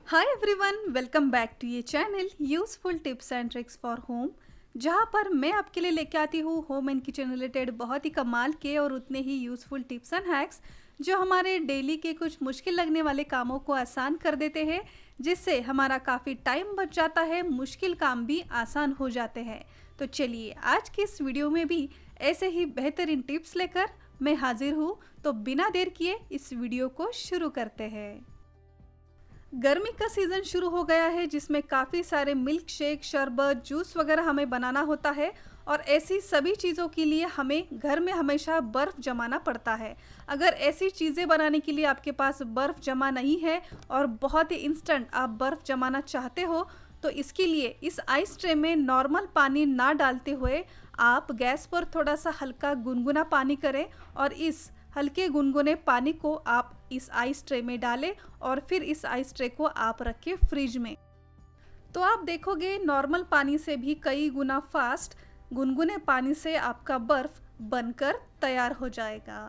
Hi everyone, welcome back to ये channel useful tips and tricks for home, जहाँ पर मैं आपके लिए लेके आती हूँ होम एंड किचन रिलेटेड बहुत ही कमाल के और उतने ही यूज़फुल टिप्स एंड हैक्स जो हमारे डेली के कुछ मुश्किल लगने वाले कामों को आसान कर देते हैं, जिससे हमारा काफ़ी टाइम बच जाता है, मुश्किल काम भी आसान हो जाते हैं। तो चलिए आज की इस वीडियो में भी ऐसे ही बेहतरीन टिप्स लेकर मैं हाजिर हूँ। तो बिना देर किए इस वीडियो को शुरू करते हैं। गर्मी का सीज़न शुरू हो गया है, जिसमें काफ़ी सारे मिल्क शेक, शरबत, जूस वगैरह हमें बनाना होता है और ऐसी सभी चीज़ों के लिए हमें घर में हमेशा बर्फ़ जमाना पड़ता है। अगर ऐसी चीज़ें बनाने के लिए आपके पास बर्फ़ जमा नहीं है और बहुत ही इंस्टेंट आप बर्फ़ जमाना चाहते हो, तो इसके लिए इस आइस ट्रे में नॉर्मल पानी ना डालते हुए आप गैस पर थोड़ा सा हल्का गुनगुना पानी करें और इस हल्के गुनगुने पानी को आप इस आइस ट्रे में डालें और फिर इस आइस ट्रे को आप रखें फ्रिज में। तो आप देखोगे नॉर्मल पानी से भी कई गुना फास्ट गुनगुने पानी से आपका बर्फ बनकर तैयार हो जाएगा।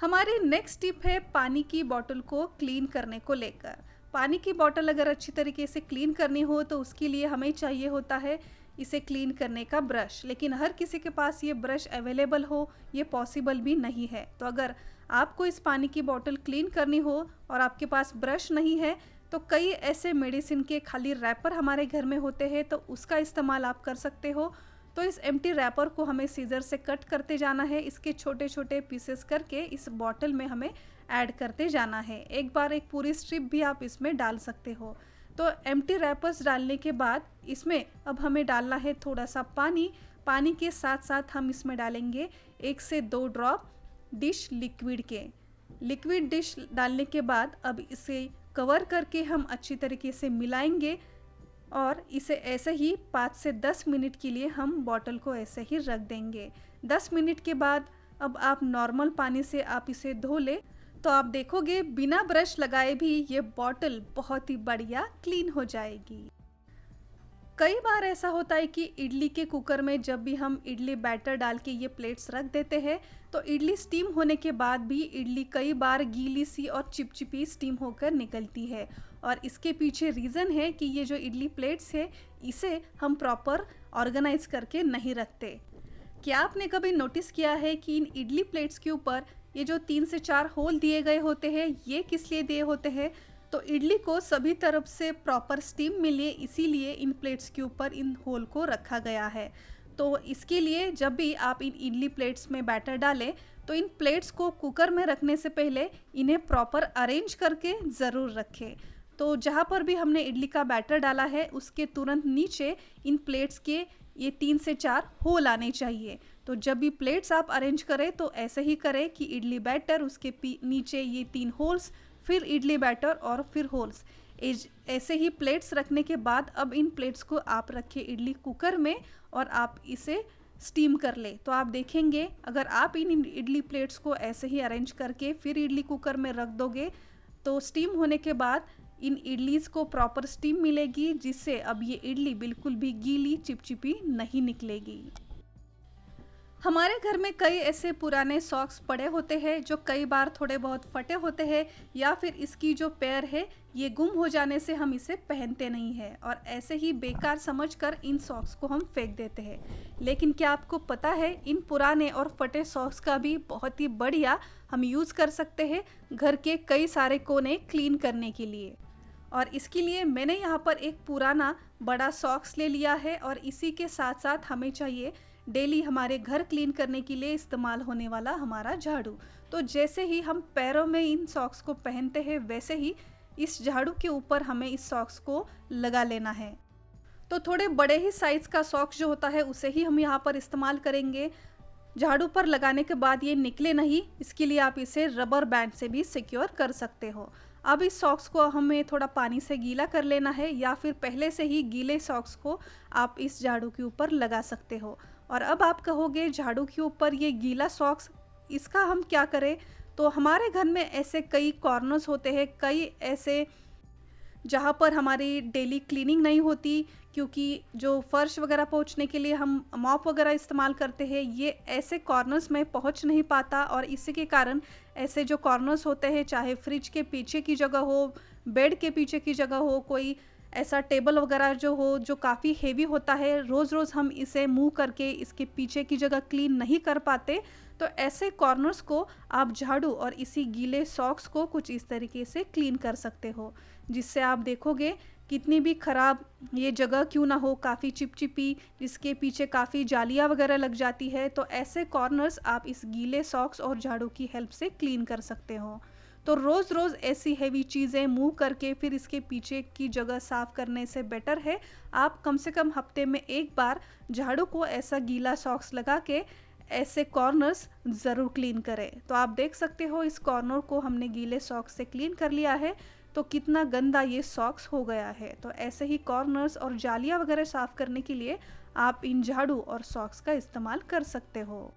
हमारी नेक्स्ट टिप है पानी की बोतल को क्लीन करने को लेकर। पानी की बोतल अगर अच्छी तरीके से क्लीन करनी हो तो उसके लिए हमें चाहिए होता है इसे क्लीन करने का ब्रश, लेकिन हर किसी के पास ये ब्रश अवेलेबल हो ये पॉसिबल भी नहीं है। तो अगर आपको इस पानी की बोतल क्लीन करनी हो और आपके पास ब्रश नहीं है तो कई ऐसे मेडिसिन के खाली रैपर हमारे घर में होते हैं, तो उसका इस्तेमाल आप कर सकते हो। तो इस एम्प्टी रैपर को हमें सीजर से कट करते जाना है, इसके छोटे छोटे पीसेस करके इस बॉटल में हमें ऐड करते जाना है। एक बार एक पूरी स्ट्रिप भी आप इसमें डाल सकते हो। तो एम्प्टी रैपर्स डालने के बाद इसमें अब हमें डालना है थोड़ा सा पानी। पानी के साथ साथ हम इसमें डालेंगे 1 से 2 ड्रॉप डिश लिक्विड के। लिक्विड डिश डालने के बाद अब इसे कवर करके हम अच्छी तरीके से मिलाएंगे और इसे ऐसे ही 5 से 10 मिनट के लिए हम बॉटल को ऐसे ही रख देंगे। 10 मिनट के बाद अब आप नॉर्मल पानी से आप इसे धो ले तो आप देखोगे बिना ब्रश लगाए भी ये बॉटल बहुत ही बढ़िया क्लीन हो जाएगी। कई बार ऐसा होता है कि इडली के कुकर में जब भी हम इडली बैटर डाल के ये प्लेट्स रख देते हैं तो इडली स्टीम होने के बाद भी इडली कई बार गीली सी और चिपचिपी स्टीम होकर निकलती है। और इसके पीछे रीज़न है कि ये जो इडली प्लेट्स है इसे हम प्रॉपर ऑर्गेनाइज करके नहीं रखते। क्या आपने कभी नोटिस किया है कि इन इडली प्लेट्स के ऊपर ये जो 3 से 4 होल दिए गए होते हैं, ये किस लिए दिए होते हैं? तो इडली को सभी तरफ से प्रॉपर स्टीम मिले, इसीलिए इन प्लेट्स के ऊपर इन होल को रखा गया है। तो इसके लिए जब भी आप इन इडली प्लेट्स में बैटर डालें तो इन प्लेट्स को कुकर में रखने से पहले इन्हें प्रॉपर अरेंज करके ज़रूर रखें। तो जहाँ पर भी हमने इडली का बैटर डाला है उसके तुरंत नीचे इन प्लेट्स के ये 3 से 4 होल आने चाहिए। तो जब भी प्लेट्स आप अरेंज करें तो ऐसे ही करें कि इडली बैटर उसके नीचे ये 3 होल्स, फिर इडली बैटर और फिर होल्स। ऐसे ही प्लेट्स रखने के बाद अब इन प्लेट्स को आप रखें इडली कुकर में और आप इसे स्टीम कर ले। तो आप देखेंगे अगर आप इन इडली प्लेट्स को ऐसे ही अरेंज करके फिर इडली कुकर में रख दोगे तो स्टीम होने के बाद इन इडलीज़ को प्रॉपर स्टीम मिलेगी, जिससे अब ये इडली बिल्कुल भी गीली चिपचिपी नहीं निकलेगी। हमारे घर में कई ऐसे पुराने सॉक्स पड़े होते हैं जो कई बार थोड़े बहुत फटे होते हैं या फिर इसकी जो पैर है ये गुम हो जाने से हम इसे पहनते नहीं हैं और ऐसे ही बेकार समझकर इन सॉक्स को हम फेंक देते हैं। लेकिन क्या आपको पता है इन पुराने और फटे सॉक्स का भी बहुत ही बढ़िया हम यूज़ कर सकते हैं घर के कई सारे कोने क्लीन करने के लिए। और इसके लिए मैंने यहाँ पर एक पुराना बड़ा सॉक्स ले लिया है और इसी के साथ साथ हमें चाहिए डेली हमारे घर क्लीन करने के लिए इस्तेमाल होने वाला हमारा झाड़ू। तो जैसे ही हम पैरों में इन सॉक्स को पहनते हैं वैसे ही इस झाड़ू के ऊपर हमें इस सॉक्स को लगा लेना है। तो थोड़े बड़े ही साइज़ का सॉक्स जो होता है उसे ही हम यहाँ पर इस्तेमाल करेंगे। झाड़ू पर लगाने के बाद ये निकले नहीं, इसके लिए आप इसे रबर बैंड से भी सिक्योर कर सकते हो। अब इस सॉक्स को हमें थोड़ा पानी से गीला कर लेना है या फिर पहले से ही गीले सॉक्स को आप इस झाड़ू के ऊपर लगा सकते हो। और अब आप कहोगे झाड़ू के ऊपर ये गीला सॉक्स, इसका हम क्या करें? तो हमारे घर में ऐसे कई कॉर्नर्स होते हैं, कई ऐसे जहाँ पर हमारी डेली क्लीनिंग नहीं होती, क्योंकि जो फर्श वगैरह पोंछने के लिए हम मॉप वगैरह इस्तेमाल करते हैं, ये ऐसे कॉर्नर्स में पहुँच नहीं पाता और इसी के कारण ऐसे जो कॉर्नर्स होते हैं, चाहे फ्रिज के पीछे की जगह हो, बेड के पीछे की जगह हो, कोई ऐसा टेबल वगैरह जो हो जो काफ़ी हेवी होता है, रोज़-रोज़ हम इसे मूव करके इसके पीछे की जगह क्लीन नहीं कर पाते, तो ऐसे कॉर्नर्स को आप झाड़ू और इसी गीले सॉक्स को कुछ इस तरीके से क्लीन कर सकते हो, जिससे आप देखोगे कितनी भी खराब ये जगह क्यों ना हो, काफ़ी चिपचिपी, जिसके पीछे काफ़ी जालियाँ वगैरह लग जाती है, तो ऐसे कॉर्नर्स आप इस गीले सॉक्स और झाड़ू की हेल्प से क्लीन कर सकते हो। तो रोज़-रोज़ ऐसी हेवी चीज़ें मूव करके फिर इसके पीछे की जगह साफ़ करने से बेटर है, आप कम से कम हफ्ते में 1 बार झाड़ू को ऐसा गीला सॉक्स लगा के ऐसे कॉर्नर्स ज़रूर क्लीन करें। तो आप देख सकते हो इस कॉर्नर को हमने गीले सॉक्स से क्लीन कर लिया है, तो कितना गंदा ये सॉक्स हो गया है। तो ऐसे ही कॉर्नर्स और जालियाँ वगैरह साफ़ करने के लिए आप इन झाड़ू और सॉक्स का इस्तेमाल कर सकते हो।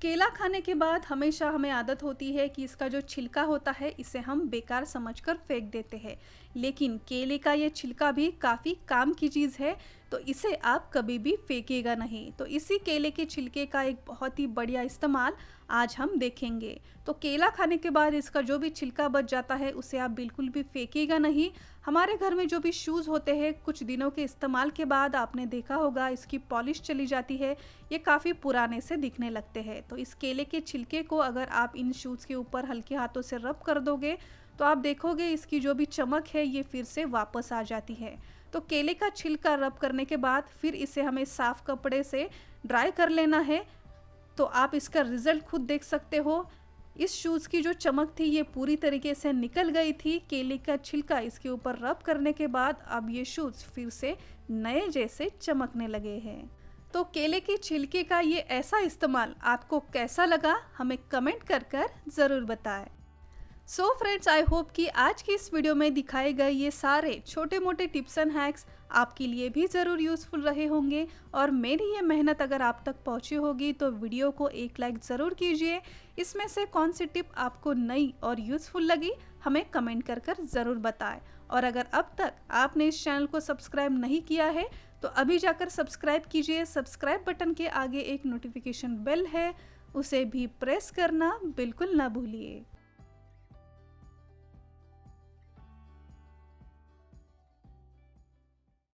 केला खाने के बाद हमेशा हमें आदत होती है कि इसका जो छिलका होता है इसे हम बेकार समझकर फेंक देते हैं, लेकिन केले का ये छिलका भी काफ़ी काम की चीज़ है, तो इसे आप कभी भी फेंकेगा नहीं। तो इसी केले के छिलके का एक बहुत ही बढ़िया इस्तेमाल आज हम देखेंगे। तो केला खाने के बाद इसका जो भी छिलका बच जाता है उसे आप बिल्कुल भी फेंकेगा नहीं। हमारे घर में जो भी शूज़ होते हैं, कुछ दिनों के इस्तेमाल के बाद आपने देखा होगा इसकी पॉलिश चली जाती है, ये काफ़ी पुराने से दिखने लगते हैं। तो इस केले के छिलके को अगर आप इन शूज़ के ऊपर हल्के हाथों से रब कर दोगे, तो आप देखोगे इसकी जो भी चमक है ये फिर से वापस आ जाती है। तो केले का छिलका रब करने के बाद फिर इसे हमें साफ़ कपड़े से ड्राई कर लेना है, तो आप इसका रिज़ल्ट खुद देख सकते हो। इस शूज़ की जो चमक थी ये पूरी तरीके से निकल गई थी। केले का छिलका इसके ऊपर रब करने के बाद अब ये शूज़ फिर से नए जैसे चमकने लगे हैं। तो केले के छिलके का ये ऐसा इस्तेमाल आपको कैसा लगा, हमें कमेंट कर ज़रूर बताएं। सो फ्रेंड्स, आई होप कि आज की इस वीडियो में दिखाए गए ये सारे छोटे मोटे टिप्स एंड हैक्स आपके लिए भी ज़रूर यूज़फुल रहे होंगे, और मेरी ये मेहनत अगर आप तक पहुंची होगी तो वीडियो को एक लाइक ज़रूर कीजिए। इसमें से कौन सी टिप आपको नई और यूज़फुल लगी हमें कमेंट कर ज़रूर बताएं। और अगर अब तक आपने इस चैनल को सब्सक्राइब नहीं किया है तो अभी जाकर सब्सक्राइब कीजिए। सब्सक्राइब बटन के आगे एक नोटिफिकेशन बेल है, उसे भी प्रेस करना बिल्कुल ना भूलिए।